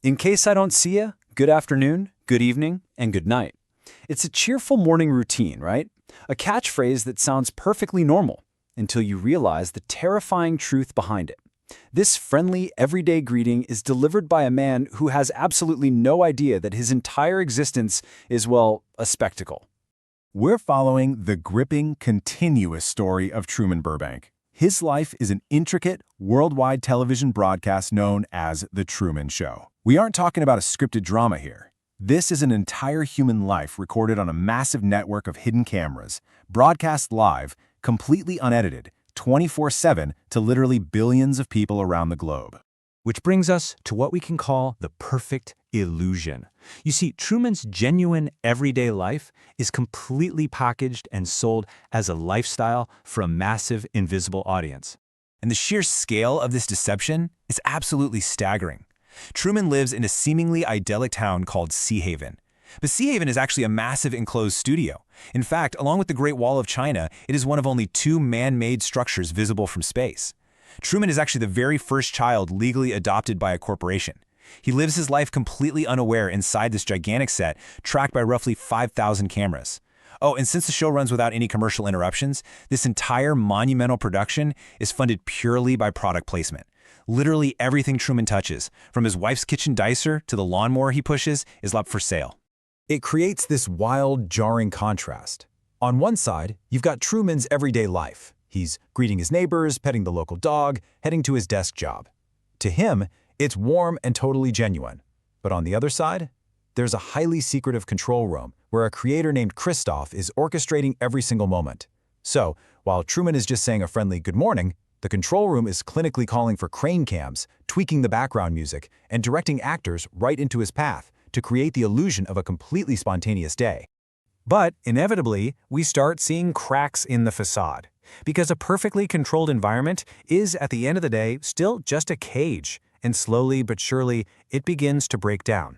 In case I don't see you, good afternoon, good evening, and good night. It's a cheerful morning routine, right? A catchphrase that sounds perfectly normal until you realize the terrifying truth behind it. This friendly, everyday greeting is delivered by a man who has absolutely no idea that his entire existence is, well, a spectacle. We're following the gripping, continuous story of Truman Burbank. His life is an intricate, worldwide television broadcast known as The Truman Show. We aren't talking about a scripted drama here. This is an entire human life recorded on a massive network of hidden cameras, broadcast live, completely unedited, 24/7 to literally billions of people around the globe. Which brings us to what we can call the perfect illusion. You see, Truman's genuine everyday life is completely packaged and sold as a lifestyle for a massive invisible audience. And the sheer scale of this deception is absolutely staggering. Truman lives in a seemingly idyllic town called Sea Haven. But Sea Haven is actually a massive enclosed studio. In fact, along with the Great Wall of China, it is one of only 2 man-made structures visible from space. Truman is actually the very first child legally adopted by a corporation. He lives his life completely unaware inside this gigantic set, tracked by roughly 5,000 cameras. Oh, and since the show runs without any commercial interruptions, this entire monumental production is funded purely by product placement. Literally everything Truman touches, from his wife's kitchen dicer to the lawnmower he pushes, is up for sale. It creates this wild, jarring contrast. On one side, you've got Truman's everyday life. He's greeting his neighbors, petting the local dog, heading to his desk job. To him, it's warm and totally genuine. But on the other side, there's a highly secretive control room where a creator named Christoph is orchestrating every single moment. So, while Truman is just saying a friendly good morning, the control room is clinically calling for crane cams, tweaking the background music, and directing actors right into his path to create the illusion of a completely spontaneous day. But, inevitably, we start seeing cracks in the facade. Because a perfectly controlled environment is, at the end of the day, still just a cage, and slowly but surely, it begins to break down.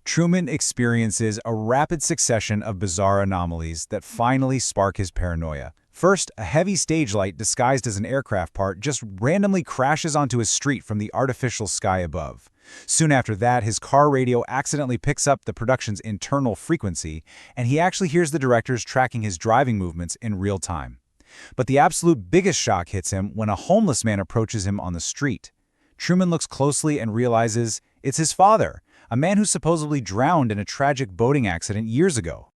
Truman experiences a rapid succession of bizarre anomalies that finally spark his paranoia. First, a heavy stage light disguised as an aircraft part just randomly crashes onto his street from the artificial sky above. Soon after that, his car radio accidentally picks up the production's internal frequency, and he actually hears the directors tracking his driving movements in real time. But the absolute biggest shock hits him when a homeless man approaches him on the street. Truman looks closely and realizes it's his father, a man who supposedly drowned in a tragic boating accident years ago.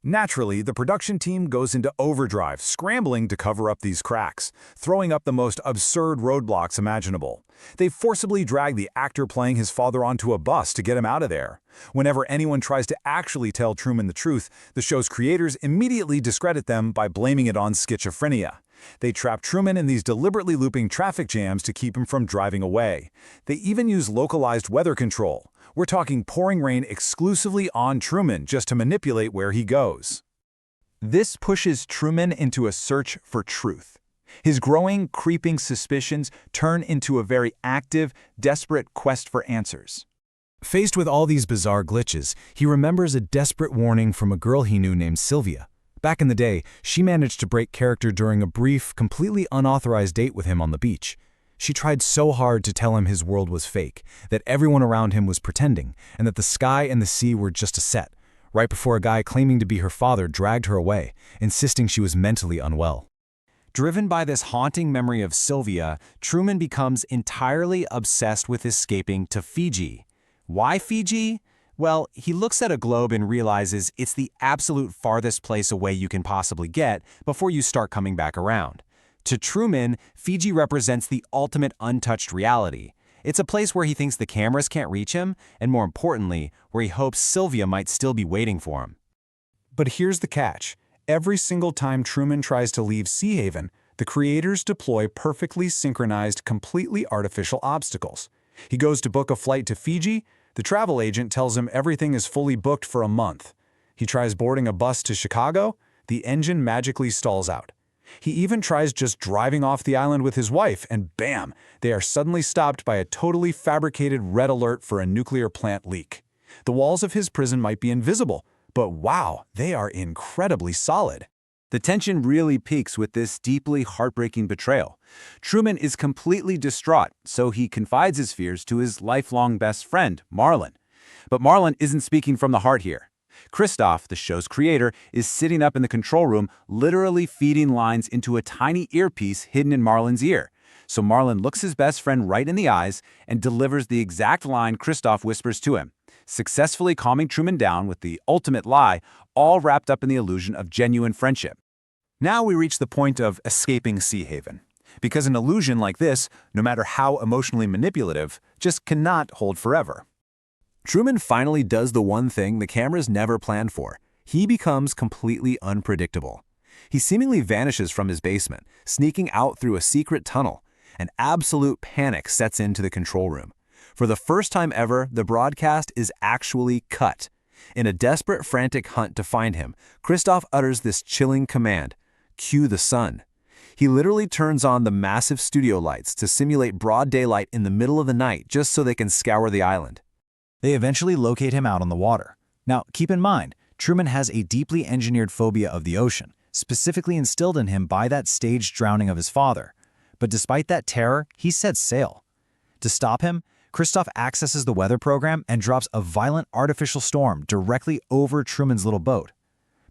Naturally, the production team goes into overdrive, scrambling to cover up these cracks, throwing up the most absurd roadblocks imaginable. They forcibly drag the actor playing his father onto a bus to get him out of there. Whenever anyone tries to actually tell Truman the truth, the show's creators immediately discredit them by blaming it on schizophrenia. They trap Truman in these deliberately looping traffic jams to keep him from driving away. They even use localized weather control. We're talking pouring rain exclusively on Truman just to manipulate where he goes. This pushes Truman into a search for truth. His growing, creeping suspicions turn into a very active, desperate quest for answers. Faced with all these bizarre glitches, he remembers a desperate warning from a girl he knew named Sylvia. Back in the day, she managed to break character during a brief, completely unauthorized date with him on the beach. She tried so hard to tell him his world was fake, that everyone around him was pretending, and that the sky and the sea were just a set, right before a guy claiming to be her father dragged her away, insisting she was mentally unwell. Driven by this haunting memory of Sylvia, Truman becomes entirely obsessed with escaping to Fiji. Why Fiji? Well, he looks at a globe and realizes it's the absolute farthest place away you can possibly get before you start coming back around. To Truman, Fiji represents the ultimate untouched reality. It's a place where he thinks the cameras can't reach him, and more importantly, where he hopes Sylvia might still be waiting for him. But here's the catch. Every single time Truman tries to leave Sea Haven, the creators deploy perfectly synchronized, completely artificial obstacles. He goes to book a flight to Fiji. The travel agent tells him everything is fully booked for a month. He tries boarding a bus to Chicago. The engine magically stalls out. He even tries just driving off the island with his wife, and bam, they are suddenly stopped by a totally fabricated red alert for a nuclear plant leak. The walls of his prison might be invisible, but wow, they are incredibly solid. The tension really peaks with this deeply heartbreaking betrayal. Truman is completely distraught, so he confides his fears to his lifelong best friend, Marlin. But Marlin isn't speaking from the heart here. Christof, the show's creator, is sitting up in the control room, literally feeding lines into a tiny earpiece hidden in Marlin's ear. So Marlin looks his best friend right in the eyes and delivers the exact line Christof whispers to him, successfully calming Truman down with the ultimate lie, all wrapped up in the illusion of genuine friendship. Now we reach the point of escaping Sea Haven. Because an illusion like this, no matter how emotionally manipulative, just cannot hold forever. Truman finally does the one thing the cameras never planned for. He becomes completely unpredictable. He seemingly vanishes from his basement, sneaking out through a secret tunnel. An absolute panic sets into the control room. For the first time ever, the broadcast is actually cut. In a desperate, frantic hunt to find him, Christof utters this chilling command: "Cue the sun." He literally turns on the massive studio lights to simulate broad daylight in the middle of the night just so they can scour the island. They eventually locate him out on the water. Now, keep in mind, Truman has a deeply engineered phobia of the ocean, specifically instilled in him by that staged drowning of his father. But despite that terror, he sets sail. To stop him, Christof accesses the weather program and drops a violent artificial storm directly over Truman's little boat.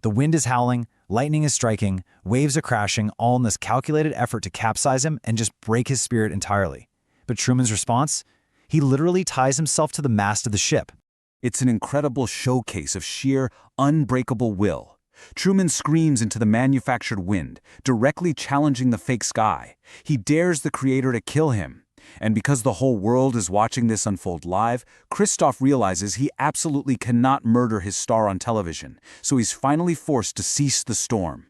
The wind is howling, lightning is striking, waves are crashing, all in this calculated effort to capsize him and just break his spirit entirely. But Truman's response? He literally ties himself to the mast of the ship. It's an incredible showcase of sheer, unbreakable will. Truman screams into the manufactured wind, directly challenging the fake sky. He dares the creator to kill him. And because the whole world is watching this unfold live, Christof realizes he absolutely cannot murder his star on television, so he's finally forced to cease the storm.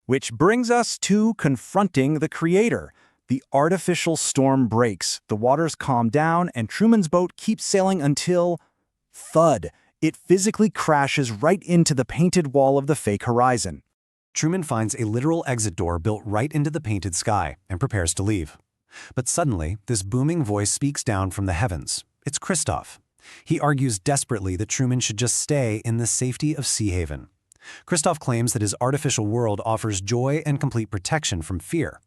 Which brings us to confronting the creator. The artificial storm breaks, the waters calm down, and Truman's boat keeps sailing until... thud! It physically crashes right into the painted wall of the fake horizon. Truman finds a literal exit door built right into the painted sky and prepares to leave. But suddenly, this booming voice speaks down from the heavens. It's Christof. He argues desperately that Truman should just stay in the safety of Sea Haven. Christof claims that his artificial world offers joy and complete protection from fear,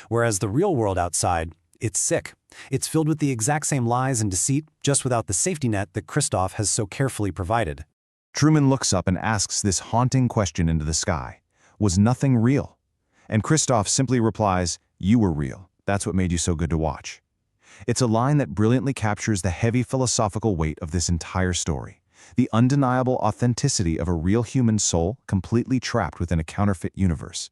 whereas the real world outside, it's sick. It's filled with the exact same lies and deceit, just without the safety net that Christof has so carefully provided. Truman looks up and asks this haunting question into the sky. Was nothing real? And Christof simply replies, "You were real. That's what made you so good to watch." It's a line that brilliantly captures the heavy philosophical weight of this entire story. The undeniable authenticity of a real human soul completely trapped within a counterfeit universe.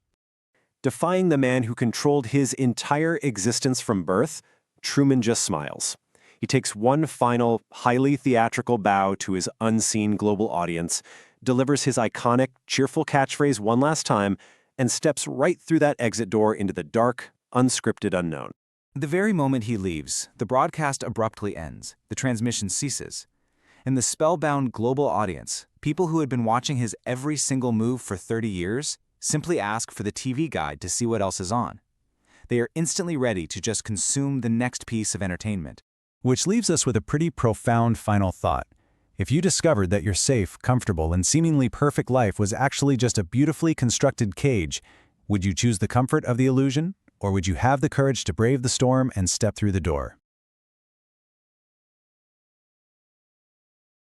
Defying the man who controlled his entire existence from birth, Truman just smiles. He takes one final, highly theatrical bow to his unseen global audience, delivers his iconic, cheerful catchphrase one last time, and steps right through that exit door into the dark, unscripted unknown. The very moment he leaves, the broadcast abruptly ends, the transmission ceases. And the spellbound global audience, people who had been watching his every single move for 30 years, simply ask for the TV guide to see what else is on. They are instantly ready to just consume the next piece of entertainment. Which leaves us with a pretty profound final thought. If you discovered that your safe, comfortable, and seemingly perfect life was actually just a beautifully constructed cage, would you choose the comfort of the illusion? Or would you have the courage to brave the storm and step through the door?